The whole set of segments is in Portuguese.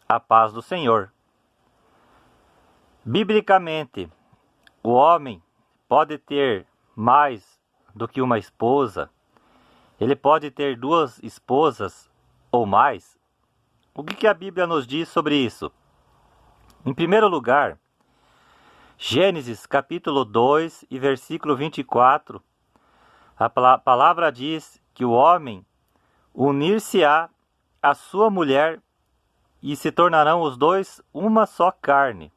a paz do Senhor. Biblicamente, o homem pode ter mais do que uma esposa, ele pode ter duas esposas ou mais. O que a Bíblia nos diz sobre isso? Em primeiro lugar, Gênesis capítulo 2 e versículo 24, a palavra diz que o homem unir-se-á à sua mulher e se tornarão os dois uma só carne.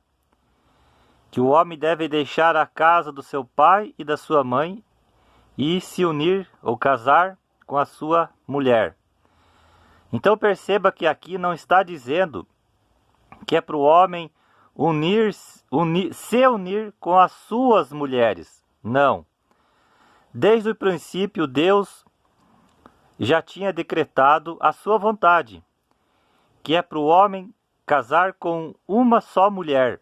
Que o homem deve deixar a casa do seu pai e da sua mãe e se unir ou casar com a sua mulher. Então perceba que aqui não está dizendo que é para o homem se unir com as suas mulheres. Não. Desde o princípio, Deus já tinha decretado a sua vontade, que é para o homem casar com uma só mulher,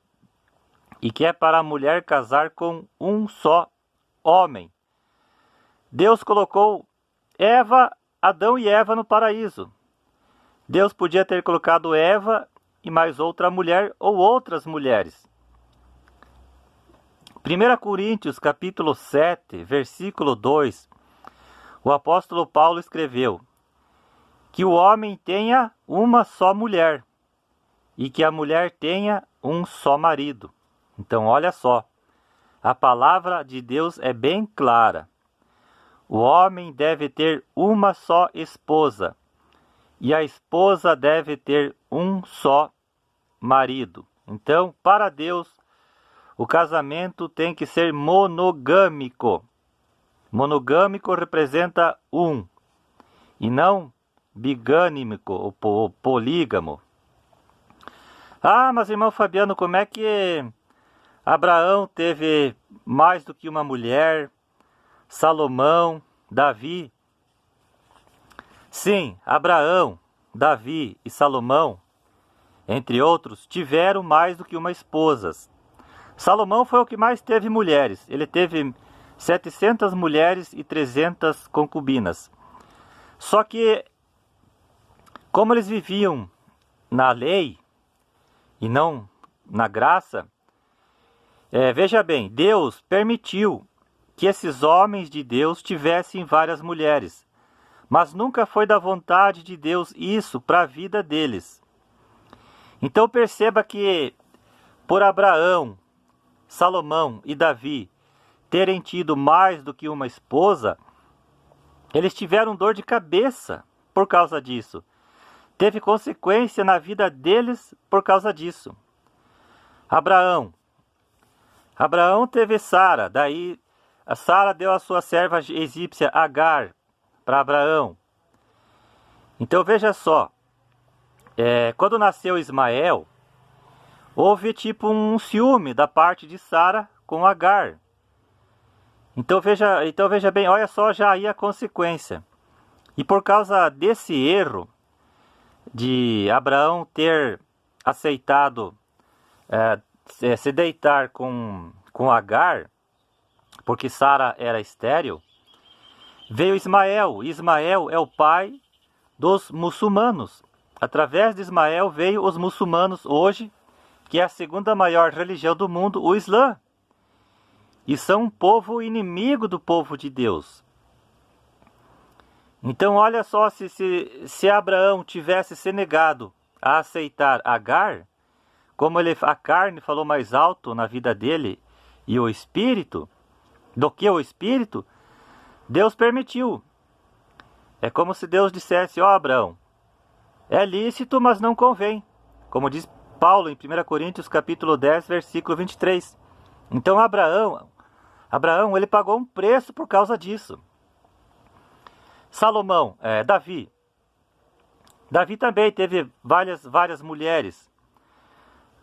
e que é para a mulher casar com um só homem. Deus colocou Adão e Eva no paraíso. Deus podia ter colocado Eva e mais outra mulher ou outras mulheres. 1 Coríntios capítulo 7, versículo 2, o apóstolo Paulo escreveu que o homem tenha uma só mulher e que a mulher tenha um só marido. Então olha só, a palavra de Deus é bem clara. O homem deve ter uma só esposa e a esposa deve ter um só marido. Então, para Deus, o casamento tem que ser monogâmico. Monogâmico representa um, e não bigâmico ou polígamo. Ah, mas irmão Fabiano, como é que Abraão teve mais do que uma mulher? Salomão, Davi? Sim, Abraão, Davi e Salomão, entre outros, tiveram mais do que uma esposa. Salomão foi o que mais teve mulheres. Ele teve 700 mulheres e 300 concubinas. Só que, como eles viviam na lei e não na graça, veja bem, Deus permitiu que esses homens de Deus tivessem várias mulheres, mas nunca foi da vontade de Deus isso para a vida deles. Então perceba que por Abraão, Salomão e Davi terem tido mais do que uma esposa, eles tiveram dor de cabeça por causa disso. Teve consequência na vida deles por causa disso. Abraão teve Sara, daí a Sara deu a sua serva egípcia Agar para Abraão. Então veja só, quando nasceu Ismael, houve tipo um ciúme da parte de Sara com Agar. Então veja bem, olha só já aí a consequência. E por causa desse erro de Abraão ter aceitado se deitar com Agar, porque Sara era estéril, veio Ismael. Ismael é o pai dos muçulmanos. Através de Ismael veio os muçulmanos hoje, que é a segunda maior religião do mundo, o Islã. E são um povo inimigo do povo de Deus. Então olha só, se Abraão tivesse se negado a aceitar Agar, como a carne falou mais alto na vida dele, e o espírito, do que o espírito, Deus permitiu. É como se Deus dissesse, Abraão, é lícito, mas não convém. Como diz Paulo em 1 Coríntios capítulo 10, versículo 23. Então Abraão, ele pagou um preço por causa disso. Salomão, Davi. Davi também teve várias mulheres.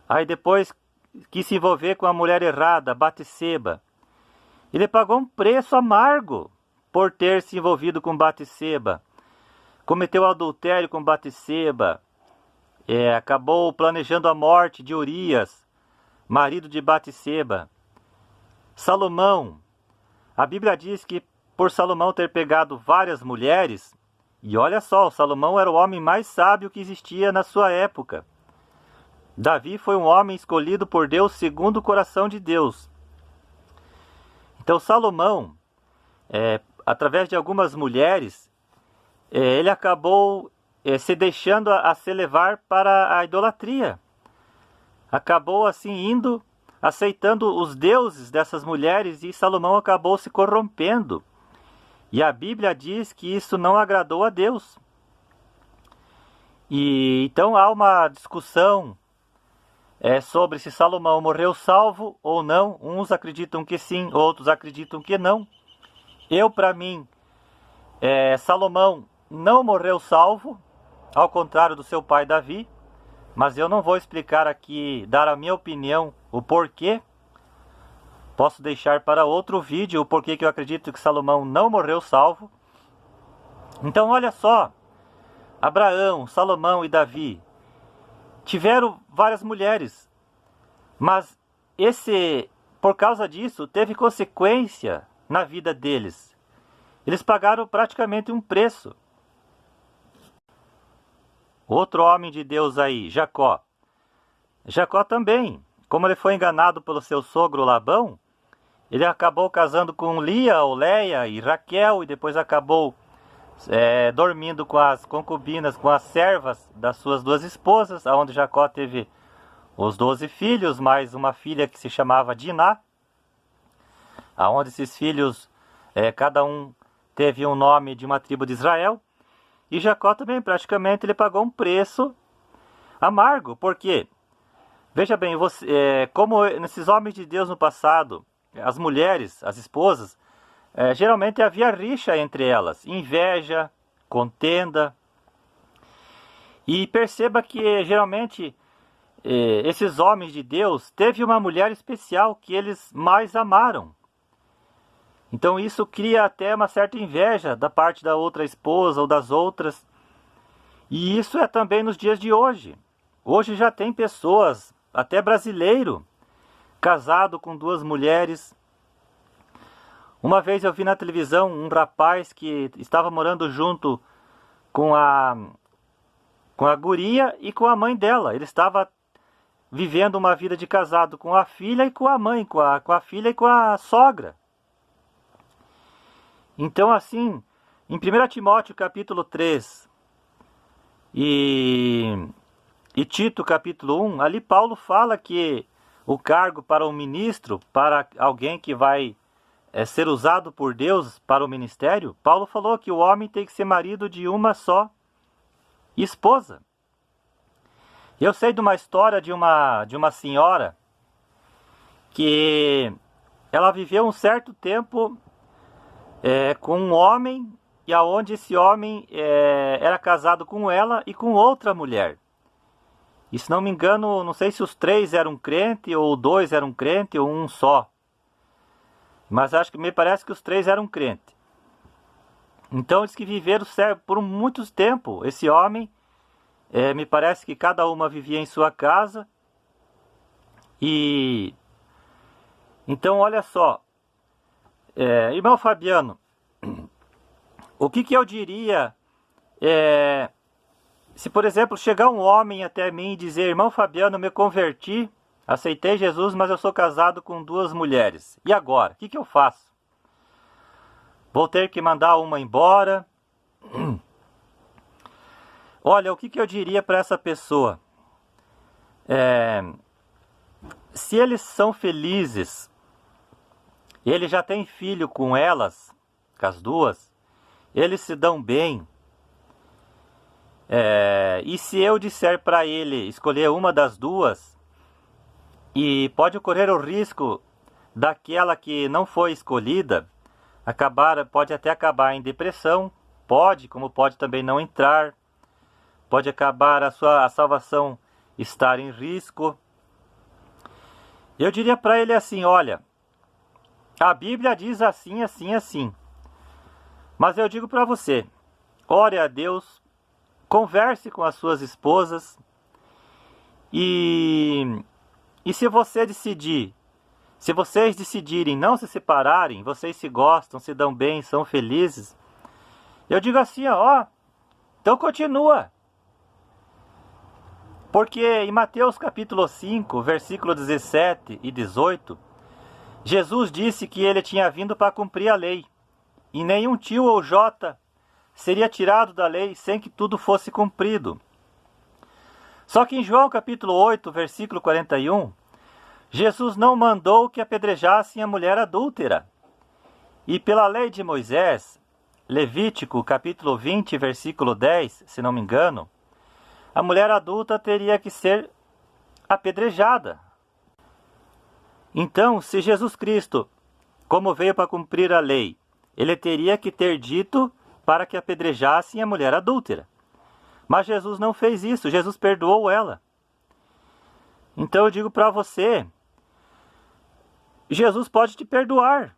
Aí depois quis se envolver com a mulher errada, Batseba. Ele pagou um preço amargo por ter se envolvido com Batseba. Cometeu adultério com Batseba. Acabou planejando a morte de Urias, marido de Batseba. Salomão. A Bíblia diz que por Salomão ter pegado várias mulheres, e olha só, Salomão era o homem mais sábio que existia na sua época. Davi foi um homem escolhido por Deus segundo o coração de Deus. Então Salomão, através de algumas mulheres, ele acabou se deixando a se levar para a idolatria. Acabou assim aceitando os deuses dessas mulheres, e Salomão acabou se corrompendo. E a Bíblia diz que isso não agradou a Deus. E então há uma discussão sobre se Salomão morreu salvo ou não. Uns acreditam que sim, outros acreditam que não. Para mim, Salomão não morreu salvo, ao contrário do seu pai Davi. Mas eu não vou explicar aqui, dar a minha opinião, o porquê. Posso deixar para outro vídeo o porquê que eu acredito que Salomão não morreu salvo. Então olha só, Abraão, Salomão e Davi tiveram várias mulheres, mas por causa disso, teve consequência na vida deles. Eles pagaram praticamente um preço. Outro homem de Deus aí, Jacó. Jacó também, como ele foi enganado pelo seu sogro Labão, ele acabou casando com Lia ou Leia e Raquel, e depois acabou dormindo com as concubinas, com as servas das suas duas esposas, onde Jacó teve os 12 filhos, mais uma filha que se chamava Diná, onde esses filhos, cada um teve um nome de uma tribo de Israel. E Jacó também, praticamente, ele pagou um preço amargo, porque, veja bem, como nesses homens de Deus no passado, as mulheres, as esposas, geralmente havia rixa entre elas, inveja, contenda. E perceba que, geralmente, esses homens de Deus teve uma mulher especial que eles mais amaram. Então isso cria até uma certa inveja da parte da outra esposa ou das outras. E isso é também nos dias de hoje. Hoje já tem pessoas, até brasileiro, casado com duas mulheres. Uma vez eu vi na televisão um rapaz que estava morando junto com a guria e com a mãe dela. Ele estava vivendo uma vida de casado com a filha e com a mãe, com a filha e com a sogra. Então assim, em 1 Timóteo capítulo 3 e Tito capítulo 1, ali Paulo fala que o cargo para um ministro, para alguém que vai ser usado por Deus para o ministério, Paulo falou que o homem tem que ser marido de uma só esposa. Eu sei de uma história de uma senhora que ela viveu um certo tempo com um homem, e aonde esse homem era casado com ela e com outra mulher. E se não me engano, não sei se os 3 eram crentes, ou 2 eram crentes, ou um só. Mas me parece que os 3 eram crentes. Então eles que viveram por muito tempo. Esse homem, me parece que cada uma vivia em sua casa. E então olha só, irmão Fabiano, o que eu diria se, por exemplo, chegar um homem até mim e dizer: irmão Fabiano, me converti, aceitei Jesus, mas eu sou casado com 2 mulheres. E agora? O que eu faço? Vou ter que mandar uma embora? Olha, o que eu diria para essa pessoa? Se eles são felizes, ele já tem filho com elas, com as 2, eles se dão bem. E se eu disser para ele escolher uma das 2, e pode ocorrer o risco daquela que não foi escolhida pode até acabar em depressão, como pode também não entrar, pode acabar a salvação estar em risco. Eu diria para ele assim: olha, a Bíblia diz assim, assim, assim. Mas eu digo para você, ore a Deus, converse com as suas esposas, e se vocês decidirem não se separarem, vocês se gostam, se dão bem, são felizes, eu digo assim, então continua. Porque em Mateus capítulo 5, versículo 17 e 18, Jesus disse que ele tinha vindo para cumprir a lei, e nenhum tio ou jota seria tirado da lei sem que tudo fosse cumprido. Só que em João capítulo 8, versículo 41, Jesus não mandou que apedrejassem a mulher adúltera. E pela lei de Moisés, Levítico capítulo 20, versículo 10, se não me engano, a mulher adulta teria que ser apedrejada. Então, se Jesus Cristo, como veio para cumprir a lei, ele teria que ter dito para que apedrejassem a mulher adúltera. Mas Jesus não fez isso, Jesus perdoou ela. Então eu digo para você, Jesus pode te perdoar.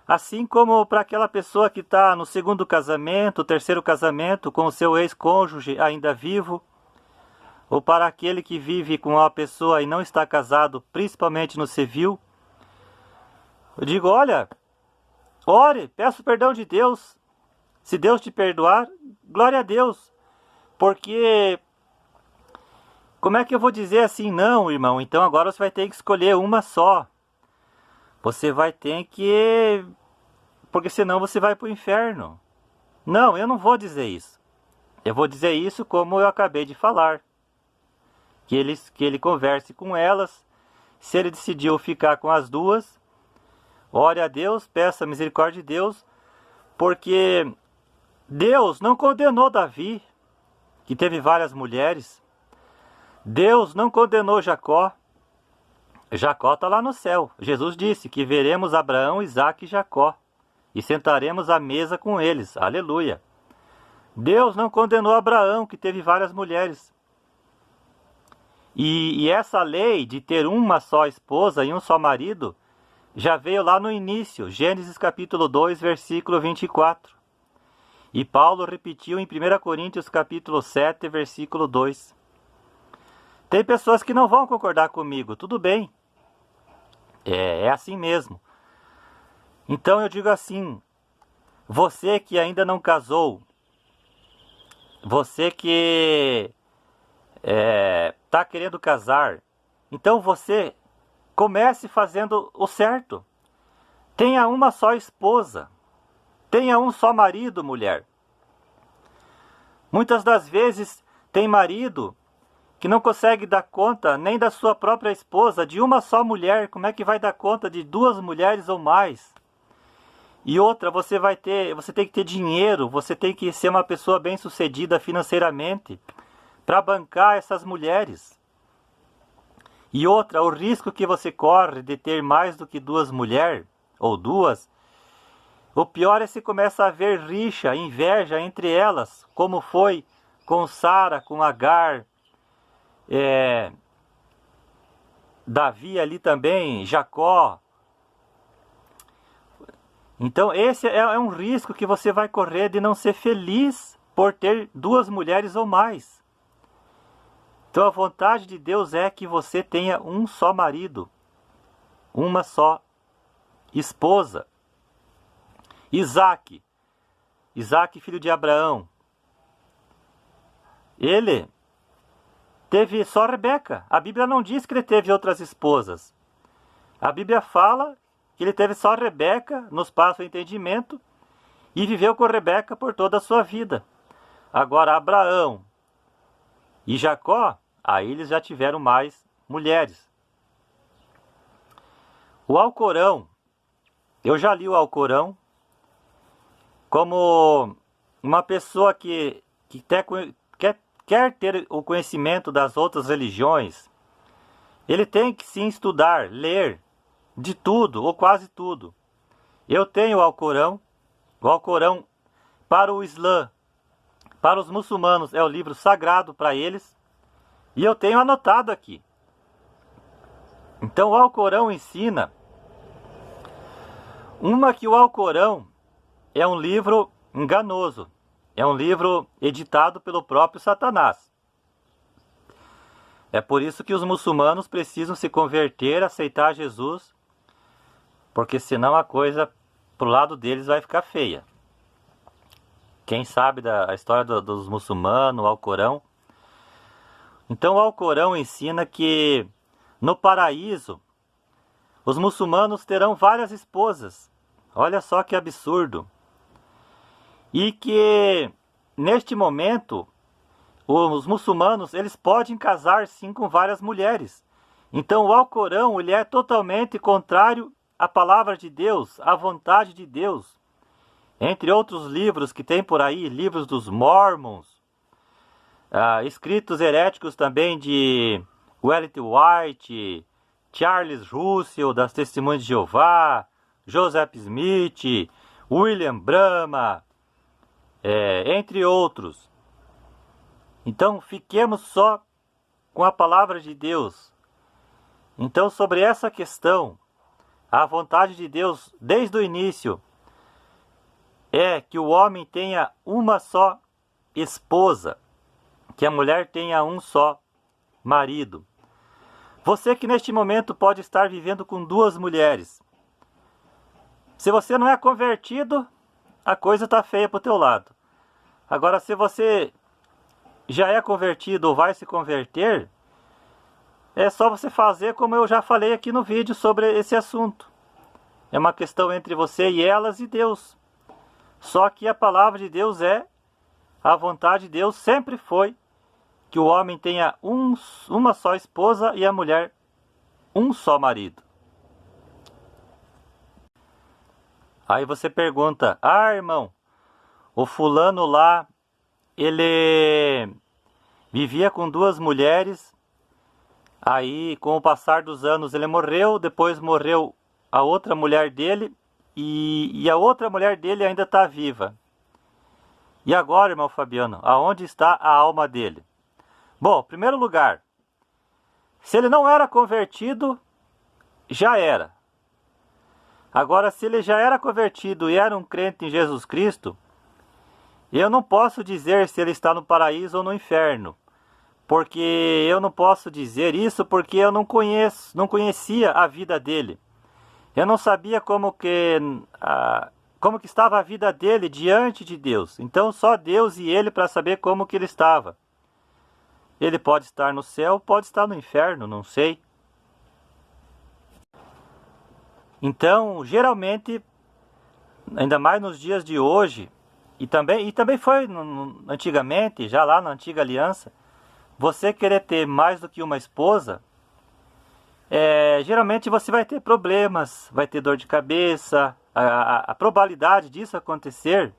Assim como para aquela pessoa que está no segundo casamento, terceiro casamento, com o seu ex-cônjuge ainda vivo, ou para aquele que vive com uma pessoa e não está casado, principalmente no civil, eu digo, olha, ore, peça o perdão de Deus. Se Deus te perdoar, glória a Deus. Porque, como é que eu vou dizer assim, não, irmão, então agora você vai ter que escolher uma só. Você vai ter que... porque senão você vai para o inferno. Não, eu não vou dizer isso. Eu vou dizer isso como eu acabei de falar. Que ele converse com elas. Se ele decidiu ficar com as duas, ore a Deus, peça a misericórdia de Deus, porque Deus não condenou Davi, que teve várias mulheres. Deus não condenou Jacó. Jacó está lá no céu. Jesus disse que veremos Abraão, Isaque e Jacó, e sentaremos à mesa com eles. Aleluia. Deus não condenou Abraão, que teve várias mulheres. E essa lei de ter uma só esposa e um só marido já veio lá no início, Gênesis capítulo 2, versículo 24. E Paulo repetiu em 1 Coríntios capítulo 7, versículo 2. Tem pessoas que não vão concordar comigo, tudo bem. É assim mesmo. Então eu digo assim, você que ainda não casou, você que está querendo casar, então você comece fazendo o certo. Tenha uma só esposa. Tenha um só marido, mulher. Muitas das vezes tem marido que não consegue dar conta nem da sua própria esposa, de uma só mulher. Como é que vai dar conta de duas mulheres ou mais? E outra, você tem que ter dinheiro, você tem que ser uma pessoa bem-sucedida financeiramente para bancar essas mulheres. E outra, o risco que você corre de ter mais do que duas mulheres, ou duas, o pior é se começa a haver rixa, inveja entre elas, como foi com Sara, com Agar, Davi ali também, Jacó. Então esse é um risco que você vai correr de não ser feliz por ter duas mulheres ou mais. Então a vontade de Deus é que você tenha um só marido, uma só esposa. Isaque, filho de Abraão, ele teve só Rebeca. A Bíblia não diz que ele teve outras esposas. A Bíblia fala que ele teve só Rebeca, nos passa o entendimento, e viveu com Rebeca por toda a sua vida. Agora Abraão e Jacó, aí eles já tiveram mais mulheres. O Alcorão, eu já li o Alcorão, como uma pessoa que quer ter o conhecimento das outras religiões, ele tem que sim estudar, ler de tudo ou quase tudo. Eu tenho o Alcorão para o Islã, para os muçulmanos é o livro sagrado para eles, e eu tenho anotado aqui. Então o Alcorão ensina que o Alcorão é um livro enganoso, é um livro editado pelo próprio Satanás. É por isso que os muçulmanos precisam se converter, aceitar Jesus, porque senão a coisa pro lado deles vai ficar feia. Quem sabe da história dos muçulmanos, o Alcorão. Então o Alcorão ensina que no paraíso os muçulmanos terão várias esposas. Olha só que absurdo. E que neste momento os muçulmanos eles podem casar sim com várias mulheres. Então o Alcorão ele é totalmente contrário à palavra de Deus, à vontade de Deus. Entre outros livros que tem por aí, livros dos Mormons, escritos heréticos também de Wellington White, Charles Russell, das Testemunhas de Jeová, Joseph Smith, William Brahma, entre outros. Então fiquemos só com a palavra de Deus. Então sobre essa questão, a vontade de Deus desde o início é que o homem tenha uma só esposa, que a mulher tenha um só marido. Você que neste momento pode estar vivendo com duas mulheres. Se você não é convertido, a coisa está feia para o teu lado. Agora, se você já é convertido ou vai se converter, é só você fazer como eu já falei aqui no vídeo sobre esse assunto. É uma questão entre você e elas e Deus. Só que a palavra de Deus a vontade de Deus sempre foi que o homem tenha uma só esposa e a mulher um só marido. Aí você pergunta, irmão, o fulano lá, ele vivia com duas mulheres, aí com o passar dos anos ele morreu, depois morreu a outra mulher dele e a outra mulher dele ainda está viva. E agora, irmão Fabiano, aonde está a alma dele? Bom, em primeiro lugar, se ele não era convertido, já era. Agora, se ele já era convertido e era um crente em Jesus Cristo, eu não posso dizer se ele está no paraíso ou no inferno. Porque eu não posso dizer isso porque eu não conhecia a vida dele. Eu não sabia como que estava a vida dele diante de Deus. Então só Deus e ele para saber como que ele estava. Ele pode estar no céu, pode estar no inferno, não sei. Então, geralmente, ainda mais nos dias de hoje, e também foi antigamente, já lá na antiga aliança, você querer ter mais do que uma esposa, geralmente você vai ter problemas, vai ter dor de cabeça, a probabilidade disso acontecer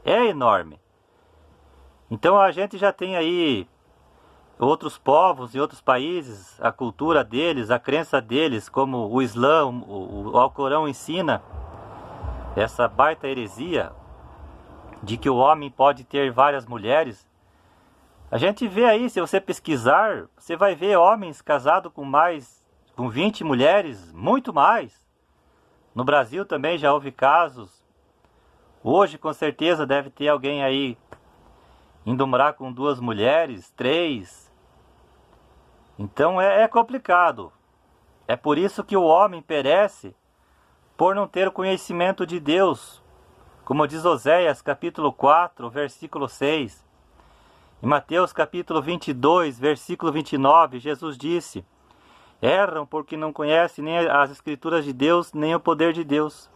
é enorme. Então a gente já tem aí outros povos e outros países, a cultura deles, a crença deles, como o Islã, o Alcorão ensina essa baita heresia de que o homem pode ter várias mulheres. A gente vê aí, se você pesquisar, você vai ver homens casados com 20 mulheres, muito mais. No Brasil também já houve casos. Hoje com certeza deve ter alguém aí indo morar com 2 mulheres, 3. Então é complicado. É por isso que o homem perece por não ter o conhecimento de Deus. Como diz Oséias capítulo 4, versículo 6. Em Mateus capítulo 22, versículo 29, Jesus disse: erram porque não conhecem nem as escrituras de Deus, nem o poder de Deus.